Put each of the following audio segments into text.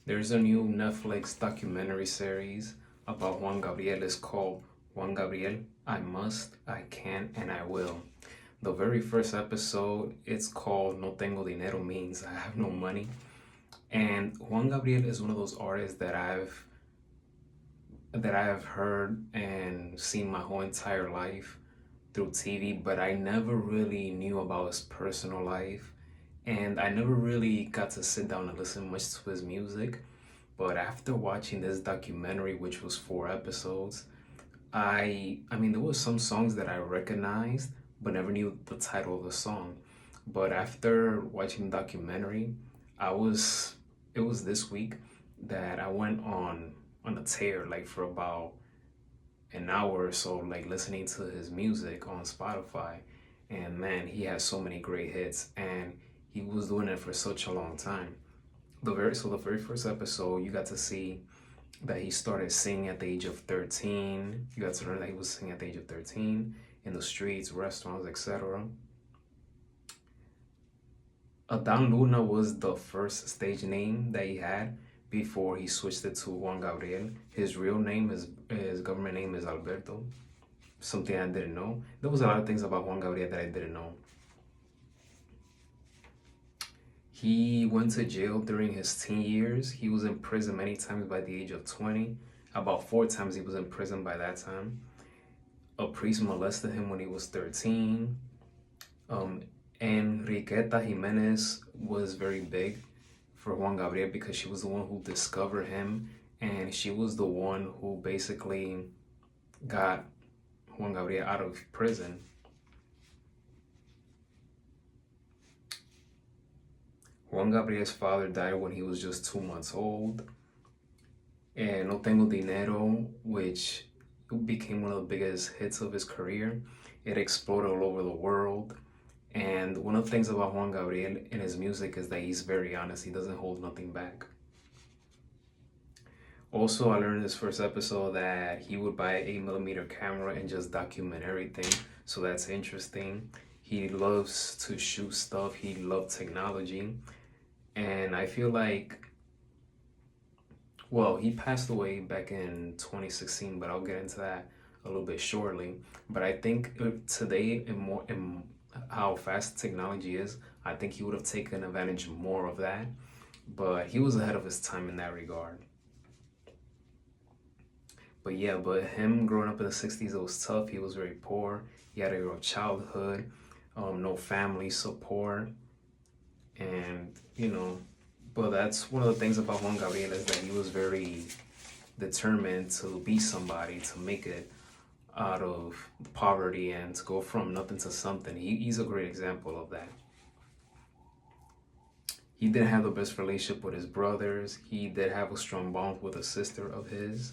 There's a new Netflix documentary series about Juan Gabriel. It's called Juan Gabriel, I Must, I Can, and I Will. The very first episode, it's called No Tengo Dinero, means I have no money. And Juan Gabriel is one of those artists that I have heard and seen my whole entire life through TV, but I never really knew about his personal life. And I never really got to sit down and listen much to his music. But after watching this documentary, which was 4 episodes, I mean there was some songs that I recognized but never knew the title of the song. But after watching the documentary, I was it was this week that I went on a tear like for about an hour or so, like listening to his music on Spotify. And man, he has so many great hits, and he was doing it for such a long time. The very first episode, you got to see that he started singing at the age of 13. You got to learn that he was singing at the age of 13 in the streets, restaurants, etc. Adan Luna was the first stage name that he had before he switched it to Juan Gabriel. His real name is his government name is Alberto. Something I didn't know. There was a lot of things about Juan Gabriel that I didn't know. He went to jail during his teen years. He was in prison many times by the age of 20. About 4 times he was in prison by that time. A priest molested him when he was 13. Um, Enriqueta Jimenez was very big for Juan Gabriel because she was the one who discovered him, and she was the one who basically got Juan Gabriel out of prison. Juan Gabriel's father died when he was just 2 months old. And No Tengo Dinero, which became one of the biggest hits of his career, it exploded all over the world. And one of the things about Juan Gabriel in his music is that he's very honest. He doesn't hold nothing back. Also, I learned in this first episode that he would buy an 8mm camera and just document everything. So that's interesting. He loves to shoot stuff. He loved technology. And I feel like, well, he passed away back in 2016, but I'll get into that a little bit shortly. But I think today, in how fast technology is, I think he would have taken advantage more of that. But he was ahead of his time in that regard. But yeah, but him growing up in the 60s, it was tough. He was very poor. He had a rough childhood, no family support. And, but that's one of the things about Juan Gabriel is that he was very determined to be somebody, to make it out of poverty and to go from nothing to something. He's a great example of that. He didn't have the best relationship with his brothers. He did have a strong bond with a sister of his.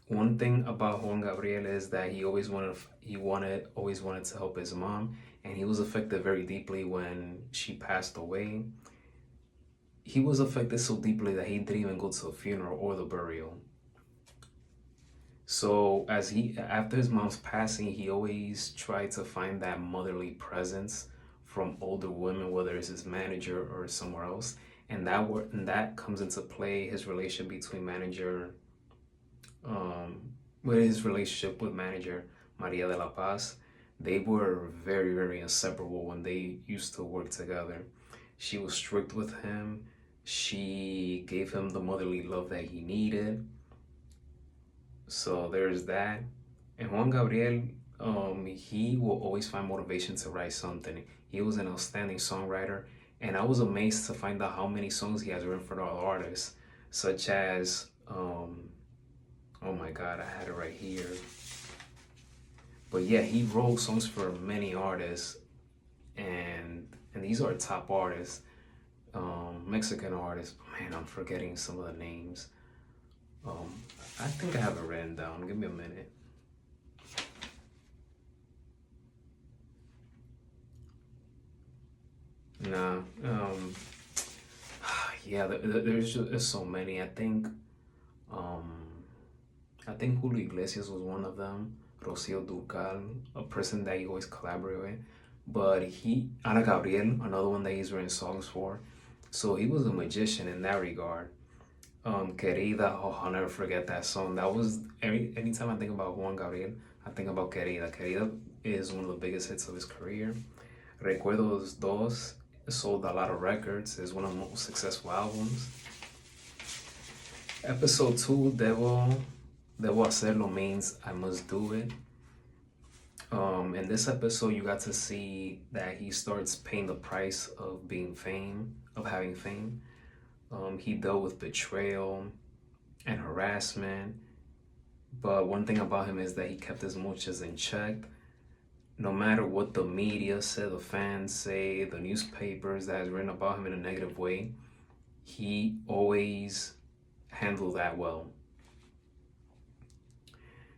One thing about Juan Gabriel is that always wanted to help his mom, and he was affected very deeply when she passed away. He was affected so deeply that he didn't even go to the funeral or the burial. So after his mom's passing, he always tried to find that motherly presence from older women, whether it's his manager or somewhere else, and that comes into play his relationship between manager with his relationship with manager Maria de la Paz. They were very, very inseparable when they used to work together. She was strict with him. She gave him the motherly love that he needed. So there's that. And Juan Gabriel, he will always find motivation to write something. He was an outstanding songwriter, and I was amazed to find out how many songs he has written for other artists, such as oh my God, I had it right here. But yeah, he wrote songs for many artists, and these are top artists, Mexican artists. Man, I'm forgetting some of the names. I think I have it written down. Give me a minute. Nah. Yeah, there's just so many. Um, I think Julio Iglesias was one of them. Rocio Ducal, a person that he always collaborated with. But Ana Gabriel, another one that he's written songs for. So he was a magician in that regard. Querida, oh, I'll never forget that song. That was anytime I think about Juan Gabriel, I think about Querida. Querida is one of the biggest hits of his career. Recuerdos Dos sold a lot of records. Is one of the most successful albums. Episode 2, Debo hacerlo means I must do it. In this episode, you got to see that he starts paying the price of having fame. He dealt with betrayal and harassment, but one thing about him is that he kept his emotions in check. No matter what the media said, the fans say, the newspapers that has written about him in a negative way, he always handled that well.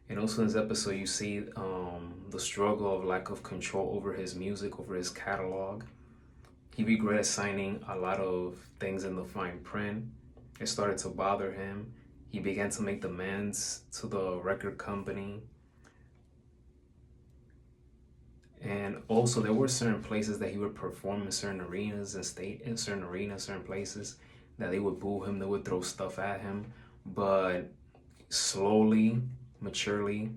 And also in this episode, you see the struggle of lack of control over his music, over his catalog. He regretted signing a lot of things in the fine print. It started to bother him. He began to make demands to the record company. And also there were certain places that he would perform in certain arenas and certain places that they would boo him, they would throw stuff at him. But slowly, maturely,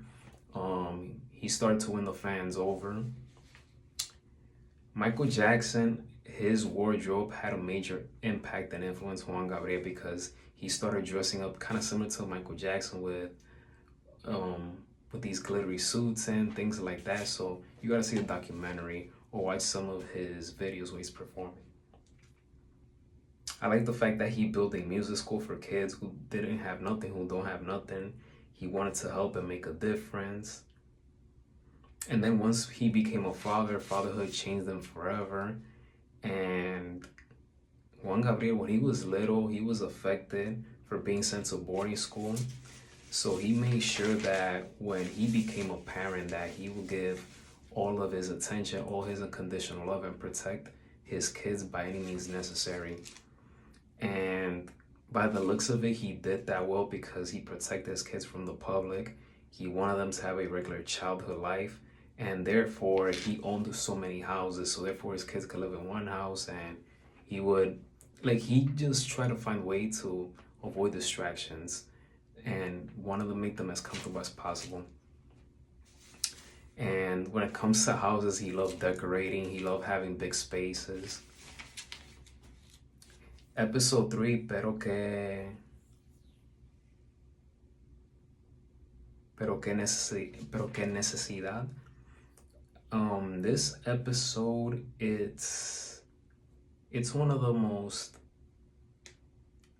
he started to win the fans over. Michael Jackson, his wardrobe had a major impact and influence Juan Gabriel because he started dressing up kind of similar to Michael Jackson with these glittery suits and things like that. So you gotta see the documentary or watch some of his videos where he's performing. I like the fact that he built a music school for kids who didn't have nothing, who don't have nothing. He wanted to help and make a difference. And then once he became a father, fatherhood changed him forever. And Juan Gabriel, when he was little, he was affected for being sent to boarding school. So he made sure that when he became a parent, that he would give all of his attention, all his unconditional love, and protect his kids by any means necessary. And by the looks of it, he did that well because he protected his kids from the public. He wanted them to have a regular childhood life. And therefore, he owned so many houses. So therefore, his kids could live in one house. And he just tried to find a way to avoid distractions and wanted to make them as comfortable as possible. And when it comes to houses, he loved decorating. He loved having big spaces. Episode 3, pero qué necesidad. This episode, it's one of the most,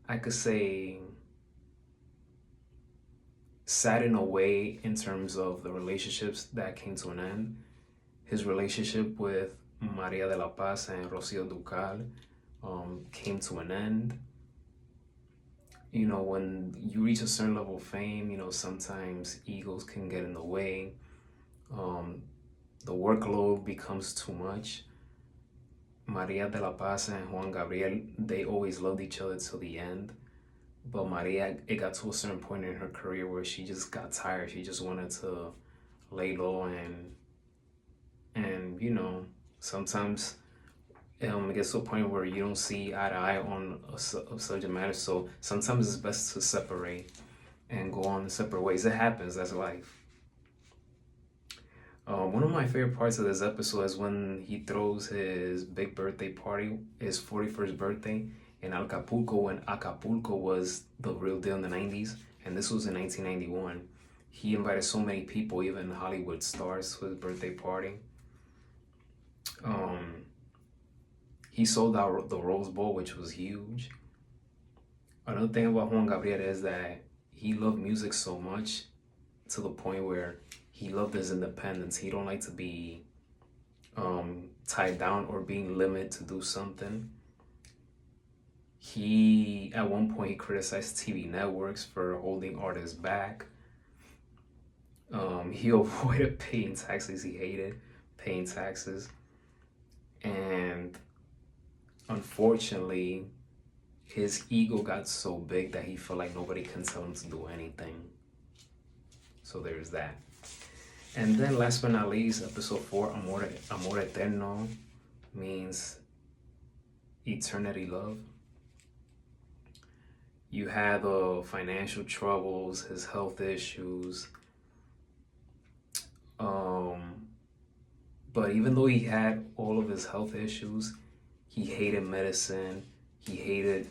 I could say, sad in a way in terms of the relationships that came to an end. His relationship with Maria de la Paz and Rocio Ducal came to an end. You know, when you reach a certain level of fame, you know, sometimes egos can get in the way. The workload becomes too much. Maria de la Paz and Juan Gabriel, they always loved each other till the end. But Maria, it got to a certain point in her career where she just got tired. She just wanted to lay low and you know, sometimes it gets to a point where you don't see eye to eye on a subject matter. So sometimes it's best to separate and go on separate ways. It happens. That's life. One of my favorite parts of this episode is when he throws his big birthday party, his 41st birthday in Acapulco, when Acapulco was the real deal in the 90s, and this was in 1991. He invited so many people, even Hollywood stars, to his birthday party. He sold out the Rose Bowl, which was huge. Another thing about Juan Gabriel is that he loved music so much to the point where he loved his independence. He don't like to be tied down or being limited to do something. He, at one point, he criticized TV networks for holding artists back. He avoided paying taxes. He hated paying taxes. And unfortunately, his ego got so big that he felt like nobody can tell him to do anything. So there's that. And then last but not least, episode 4, Amor Eterno, means eternity love. You had financial troubles, his health issues. Um, but even though he had all of his health issues, he hated medicine. He hated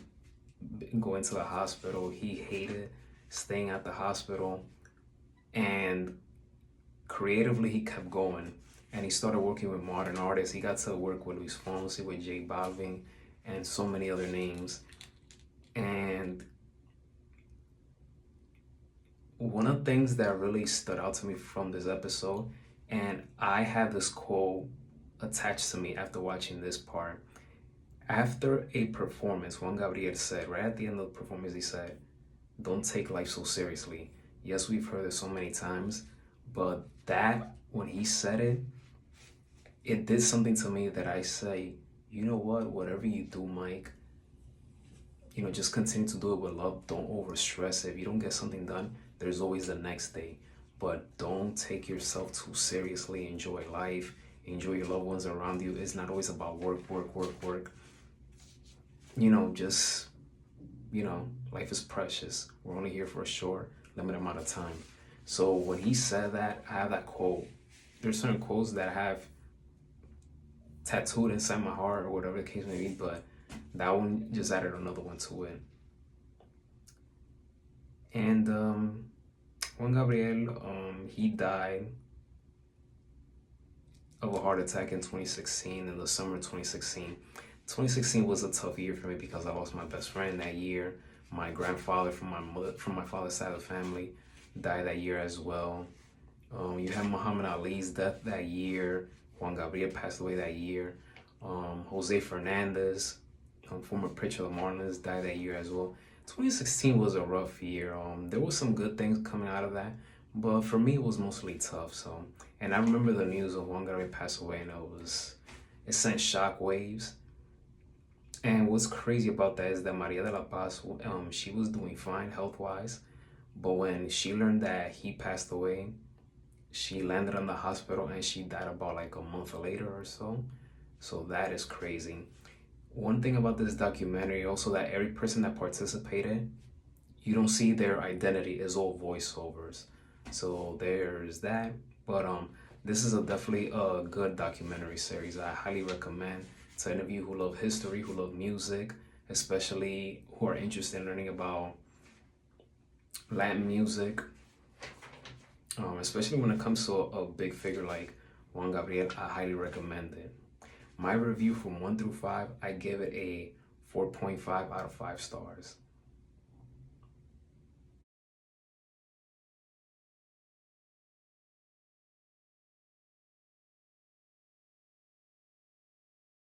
going to the hospital. He hated staying at the hospital. And creatively, he kept going. And he started working with modern artists. He got to work with Luis Fonsi, with J Balvin, and so many other names. And one of the things that really stood out to me from this episode, and I had this quote attached to me after watching this part. After a performance, Juan Gabriel said, right at the end of the performance, he said, "Don't take life so seriously." Yes, we've heard it so many times, but that, when he said it, it did something to me that I say, you know what, whatever you do, Mike, just continue to do it with love. Don't over stress it. If you don't get something done, there's always the next day. But don't take yourself too seriously. Enjoy life. Enjoy your loved ones around you. It's not always about work, work, work, work. Just, life is precious. We're only here for a short, limited amount of time. So when he said that, I have that quote. There's certain quotes that I have tattooed inside my heart or whatever the case may be, but that one just added another one to it. And Juan Gabriel, he died of a heart attack in 2016, in the summer of 2016. 2016 was a tough year for me because I lost my best friend that year. My grandfather from my father's side of the family died that year as well. You had Muhammad Ali's death that year. Juan Gabriel passed away that year. Jose Fernandez, former pitcher of the Marlins, died that year as well. 2016 was a rough year. There was some good things coming out of that, but for me it was mostly tough. And I remember the news of Juan Gabriel passed away, and it sent shock waves. And what's crazy about that is that Maria de la Paz, she was doing fine health-wise, but when she learned that he passed away, she landed in the hospital and she died about like a month later or so. So that is crazy. One thing about this documentary also, that every person that participated, you don't see their identity, is all voiceovers. So there's that. But this is definitely a good documentary series. I highly recommend to any of you who love history, who love music, especially who are interested in learning about Latin music, especially when it comes to a big figure like Juan Gabriel. I highly recommend it. My review from 1 through 5, I give it a 4.5 out of 5 stars.